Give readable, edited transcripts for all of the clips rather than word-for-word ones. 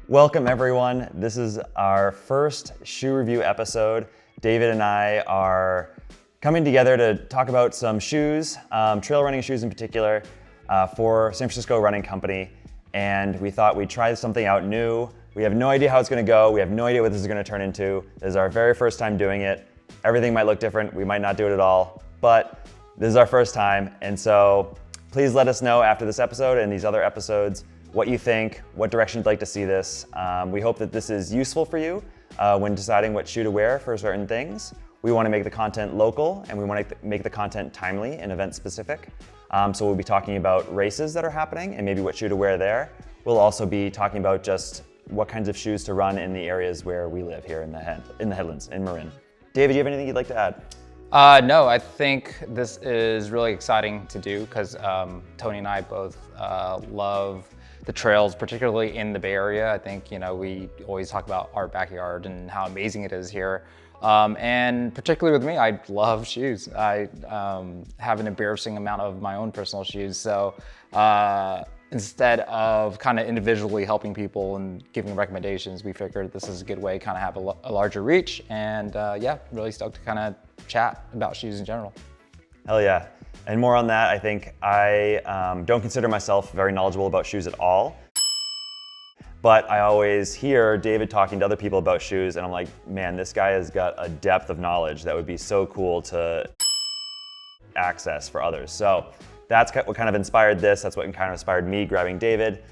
Welcome everyone. This is our first shoe review episode. David and I are coming together to talk about some shoes, trail running shoes in particular, for San Francisco Running Company. And we thought we'd try something out new. We have no idea how it's gonna go. We have no idea what this is gonna turn into. This is our very first time doing it. Everything might look different. We might not do it at all, but this is our first time. And so please let us know after this episode and these other episodes what you think, what direction you'd like to see this. We hope that this is useful for you when deciding what shoe to wear for certain things. We want to make the content local and we want to make the content timely and event specific. So we'll be talking about races that are happening and maybe what shoe to wear there. We'll also be talking about just what kinds of shoes to run in the areas where we live here in the Headlands, in Marin. David, do you have anything you'd like to add? No, I think this is really exciting to do because Tony and I both love the trails, particularly in the Bay Area. I think, we always talk about our backyard and how amazing it is here. And particularly with me, I love shoes. I have an embarrassing amount of my own personal shoes. So instead of kind of individually helping people and giving recommendations, we figured this is a good way to kind of have a larger reach. And yeah, really stoked to kind of chat about shoes in general. Hell yeah. And more on that, I think I don't consider myself very knowledgeable about shoes at all. But I always hear David talking to other people about shoes and I'm like, man, this guy has got a depth of knowledge that would be so cool to access for others. So that's what kind of inspired this. That's what kind of inspired me grabbing David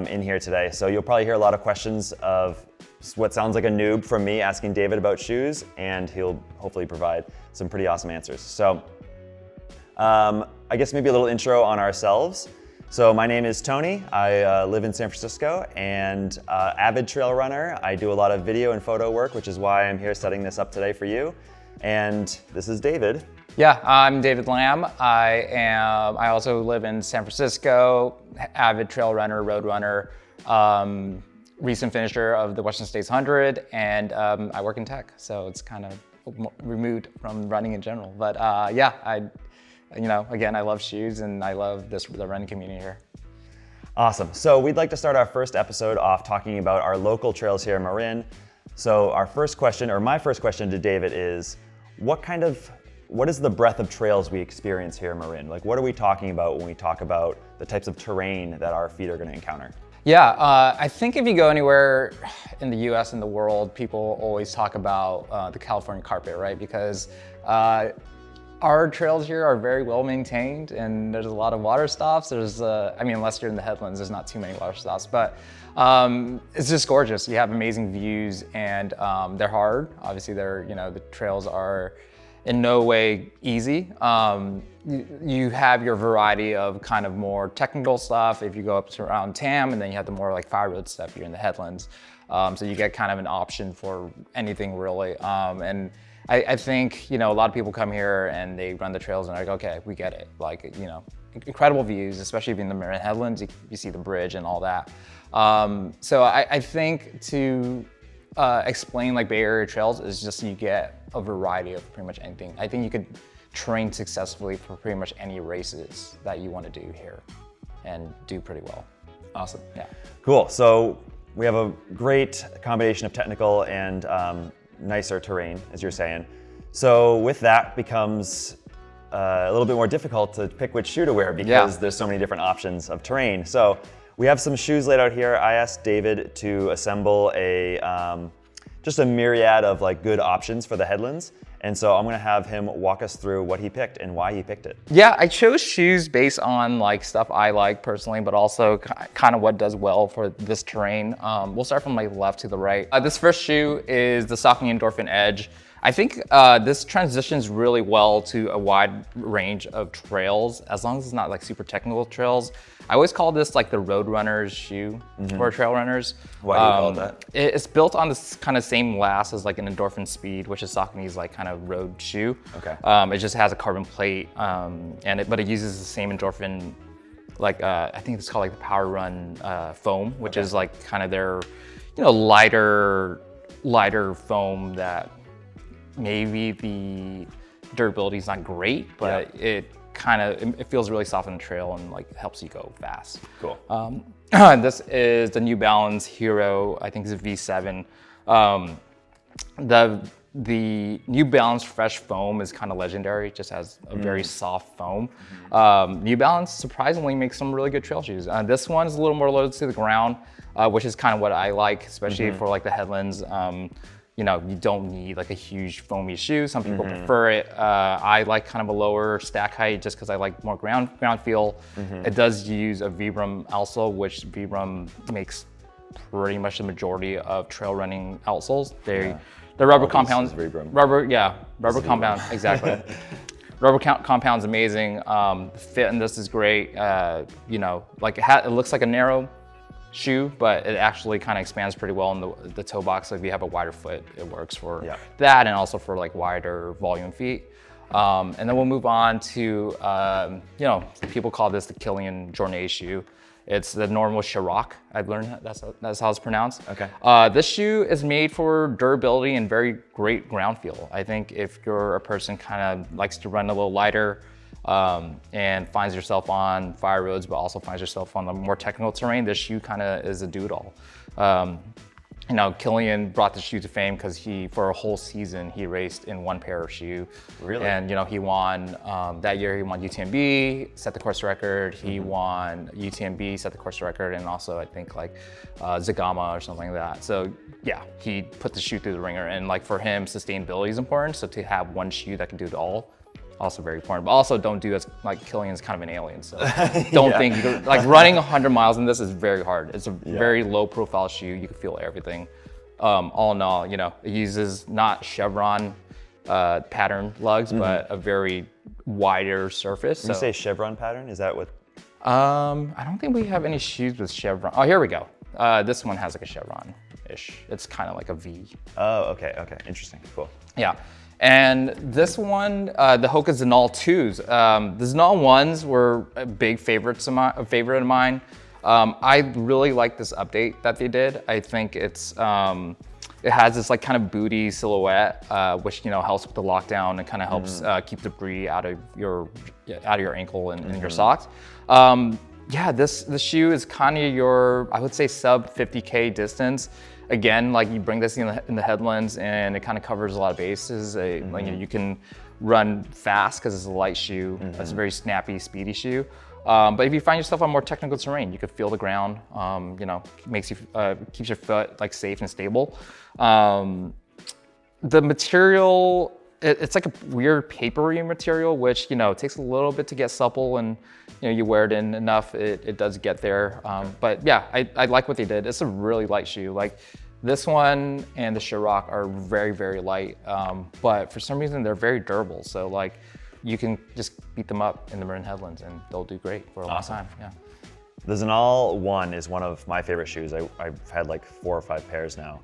in here today. So you'll probably hear a lot of questions of what sounds like a noob from me asking David about shoes, and he'll hopefully provide some pretty awesome answers. So I guess maybe a little intro on ourselves. So my name is Tony. I live in San Francisco and avid trail runner. I do a lot of video and photo work, which is why I'm here setting this up today for you. And this is David. Yeah, I'm David Lamb. I also live in San Francisco, avid trail runner, road runner, recent finisher of the Western States 100, and I work in tech, so it's kind of removed from running in general. But yeah, again, I love shoes and I love the running community here. Awesome. So we'd like to start our first episode off talking about our local trails here in Marin. So our first question, or my first question to David is, what is the breadth of trails we experience here in Marin? Like, what are we talking about when we talk about the types of terrain that our feet are going to encounter? Yeah, I think if you go anywhere in the US and the world, people always talk about the California carpet, right? Because our trails here are very well maintained and there's a lot of water stops. Unless you're in the Headlands, there's not too many water stops, but it's just gorgeous. You have amazing views and they're hard. Obviously the trails are in no way easy. You have your variety of kind of more technical stuff if you go up to around Tam, and then you have the more like fire road stuff here in the Headlands. So you get kind of an option for anything really. And I think, a lot of people come here and they run the trails and they're like, okay, we get it. Like, incredible views, especially if you're in the Marin Headlands, you see the bridge and all that. So I think to explain like Bay Area trails is just you get a variety of pretty much anything. I think you could train successfully for pretty much any races that you want to do here and do pretty well. Awesome. Yeah. Cool. So we have a great combination of technical and nicer terrain, as you're saying. So with that becomes a little bit more difficult to pick which shoe to wear because there's so many different options of terrain. So we have some shoes laid out here. I asked David to assemble just a myriad of like good options for the Headlands. And so I'm gonna have him walk us through what he picked and why he picked it. Yeah, I chose shoes based on like stuff I like personally, but also kind of what does well for this terrain. We'll start from my left to the right. This first shoe is the Saucony Endorphin Edge. I think this transitions really well to a wide range of trails, as long as it's not like super technical trails. I always call this like the road runner's shoe for trail runners. Why do you call it that? It's built on this kind of same glass as like an Endorphin Speed, which is Saucony's like kind of road shoe. Okay. It just has a carbon plate, but it uses the same Endorphin, like I think it's called like the Power Run foam, which is like kind of their, lighter foam that maybe the durability is not great, but it it feels really soft on the trail and like helps you go fast. Cool. This is the New Balance Hero, I think it's a V7. The New Balance Fresh Foam is kind of legendary, just has a very soft foam. New Balance surprisingly makes some really good trail shoes. This one's a little more low to the ground, which is kind of what I like, especially for like the Headlands. You know, you don't need like a huge foamy shoe. Some people prefer it. I like kind of a lower stack height just because I like more ground feel. It does use a Vibram outsole, which Vibram makes pretty much the majority of trail running outsoles. The rubber compounds, rubber compound, exactly. Rubber compound's amazing. The fit in this is great. You know, like it looks like a narrow shoe, but it actually kind of expands pretty well in the toe box. So if you have a wider foot, it works for that, and also for like wider volume feet. And then we'll move on to, you know, people call this the Kilian Journée shoe. It's the NNormal Kjerag. I've learned that's how it's pronounced. Okay. This shoe is made for durability and very great ground feel. I think if you're a person kind of likes to run a little lighter and finds yourself on fire roads, but also finds yourself on the more technical terrain, this shoe kind of is a do-it-all. You know, Kilian brought the shoe to fame because for a whole season, he raced in one pair of shoe. Really? And, you know, he won, that year he won UTMB, set the course record. He won UTMB, set the course record, and also I think like Zagama or something like that. So yeah, he put the shoe through the ringer. And like for him, sustainability is important. So to have one shoe that can do it all, also very important. But also don't do as, like Kilian's kind of an alien. So don't think, you can, like running 100 miles in this is very hard. It's a very low profile shoe. You can feel everything. All in all, you know, it uses not chevron pattern lugs, but a very wider surface. When you say chevron pattern, is that what? I don't think we have any shoes with chevron. Oh, here we go. This one has like a chevron-ish. It's kind of like a V. Oh, okay, interesting, cool. Yeah. And this one, the HOKA Zinal 2s. The Zinal 1s were a big favorite of mine. I really like this update that they did. I think it has this like kind of booty silhouette, which, you know, helps with the lockdown and kind of helps keep debris out of your ankle and your socks. Yeah, this shoe is kind of your, I would say, sub 50K distance. Again, like you bring this in the Headlands and it kind of covers a lot of bases. Like, you can run fast because it's a light shoe. It's a very snappy, speedy shoe. But if you find yourself on more technical terrain, you can feel the ground. You know, makes you keeps your foot like safe and stable. The material, it's like a weird papery material, which, you know, takes a little bit to get supple, and you know, you wear it in enough, it does get there. But yeah, I like what they did. It's a really light shoe. Like this one and the Kjerag are very, very light, but for some reason they're very durable. So like you can just beat them up in the Marin Headlands and they'll do great for a long time. Yeah. The Zinal 1 is one of my favorite shoes. I've had like 4 or 5 pairs now.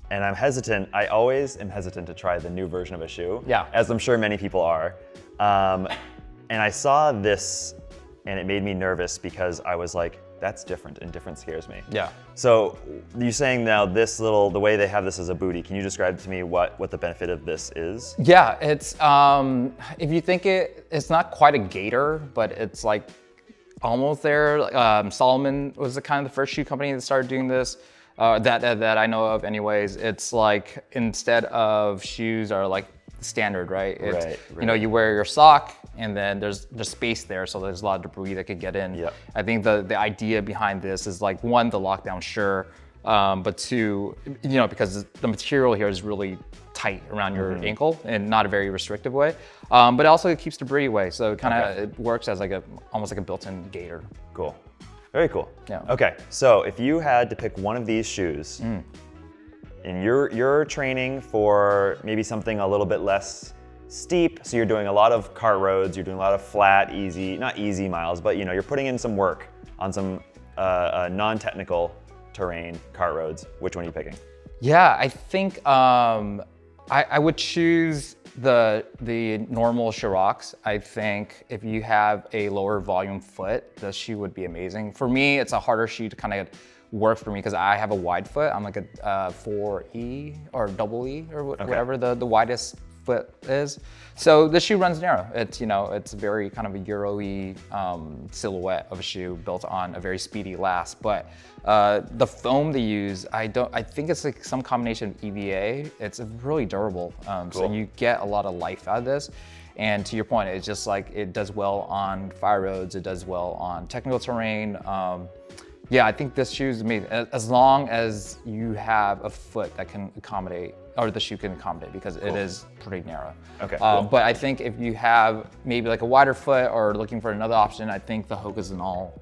And I'm hesitant, I always am hesitant to try the new version of a shoe, as I'm sure many people are. And I saw this and it made me nervous because I was like, that's different, and different scares me. Yeah. So you're saying now the way they have this as a booty, can you describe to me what the benefit of this is? Yeah, it's, if you think it's not quite a gaiter, but it's like almost there. Salomon was the first shoe company that started doing this. That I know of anyways. It's like, instead of shoes are like standard, right? It's, you know, you wear your sock and then there's space there, so there's a lot of debris that could get in. Yep. I think the idea behind this is like, one, the lockdown, sure, but two, you know, because the material here is really tight around your ankle and not a very restrictive way, but also it keeps debris away, so it kind of it works as like almost like a built-in gaiter. Cool. Very cool. Yeah. Okay, so if you had to pick one of these shoes, and you're training for maybe something a little bit less steep, so you're doing a lot of cart roads, you're doing a lot of flat, not easy miles, but you know, you're putting in some work on some non-technical terrain cart roads, which one are you picking? Yeah, I think I would choose the NNormal Kjerags. I think if you have a lower volume foot, the shoe would be amazing. For me, it's a harder shoe to kind of work for me because I have a wide foot. I'm like a 4E or double E or whatever the widest foot is. So the shoe runs narrow. It's, it's very kind of a Euro-y silhouette of a shoe built on a very speedy last. But the foam they use, I think it's like some combination of EVA. It's really durable. So you get a lot of life out of this. And to your point, it's just like it does well on fire roads. It does well on technical terrain. Yeah, I think this shoe is amazing, as long as you have a foot that can accommodate, or the shoe can accommodate, because it is pretty narrow. Okay. But I think if you have maybe like a wider foot or looking for another option, I think the HOKA Zinal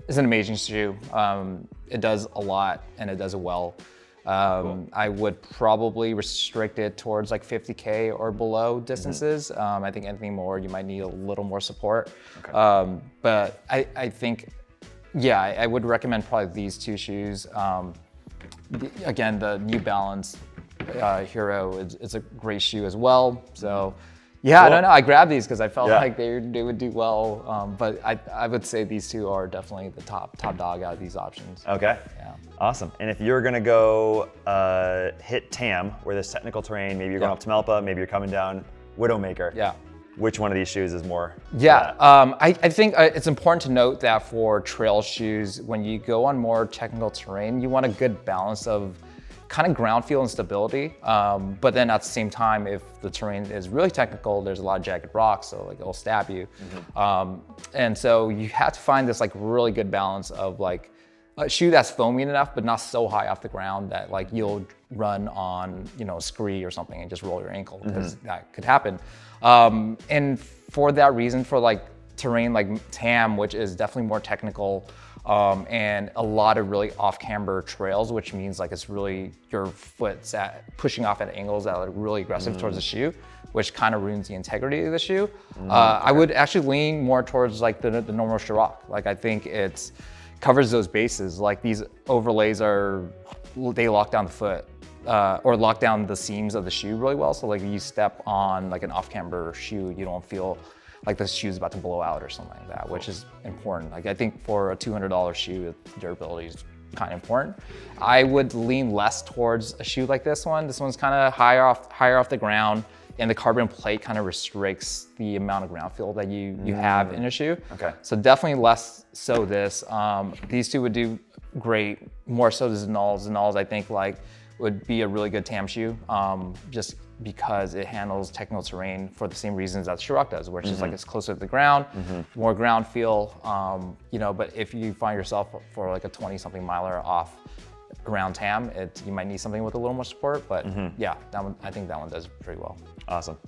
is an amazing shoe. It does a lot and it does it well. I would probably restrict it towards like 50K or below distances. I think anything more, you might need a little more support. Okay. But I think, yeah, I would recommend probably these two shoes. Again, the New Balance Hero is a great shoe as well. So yeah, I don't know. I grabbed these because I felt like they would do well. But I would say these two are definitely the top dog out of these options. Okay. Yeah. Awesome. And if you're gonna go hit TAM, where there's technical terrain, maybe you're going up to Melpa, maybe you're coming down Widowmaker. Yeah. Which one of these shoes is more? Yeah, I think it's important to note that for trail shoes, when you go on more technical terrain, you want a good balance of kind of ground feel and stability. But then at the same time, if the terrain is really technical, there's a lot of jagged rocks, so like it'll stab you. And so you have to find this like really good balance of like a shoe that's foamy enough, but not so high off the ground that like you'll run on, a scree or something and just roll your ankle, because that could happen. And for that reason, for like terrain like TAM, which is definitely more technical, and a lot of really off-camber trails, which means like it's really your foot's pushing off at angles that are really aggressive towards the shoe, which kind of ruins the integrity of the shoe. I would actually lean more towards like the NNormal Kjerag. Like I think it's covers those bases. Like these overlays they lock down the foot. Or lock down the seams of the shoe really well. So like you step on like an off-camber shoe, you don't feel like the shoe's about to blow out or something like that, which is important. Like I think for a $200 shoe, durability is kind of important. I would lean less towards a shoe like this one. This one's kind of higher off the ground, and the carbon plate kind of restricts the amount of ground feel that you have in a shoe. Okay. So definitely less so this. These two would do great, more so the Zinals. Zinals, I think would be a really good TAM shoe, just because it handles technical terrain for the same reasons that Kjerag does, which is like it's closer to the ground, more ground feel, but if you find yourself for like a 20-something miler off around TAM, you might need something with a little more support, but yeah, I think that one does pretty well. Awesome.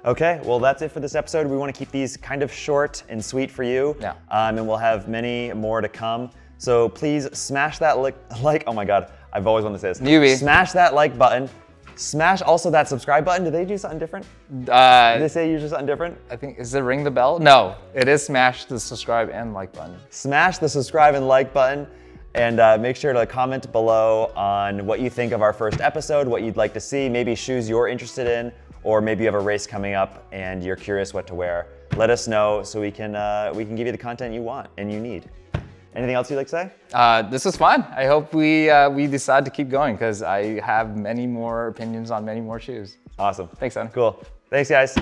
Okay, well that's it for this episode. We want to keep these kind of short and sweet for you, and we'll have many more to come. So please smash that like, oh my God, I've always wanted to say this. Newbie. Smash that like button. Smash also that subscribe button. Do they do something different? Did they say you do something different? I think, is it ring the bell? No, it is smash the subscribe and like button. Smash the subscribe and like button, and make sure to comment below on what you think of our first episode, what you'd like to see, maybe shoes you're interested in, or maybe you have a race coming up and you're curious what to wear. Let us know so we can give you the content you want and you need. Anything else you'd like to say? This was fun. I hope we decide to keep going, because I have many more opinions on many more shoes. Awesome. Thanks, Adam. Cool. Thanks, guys.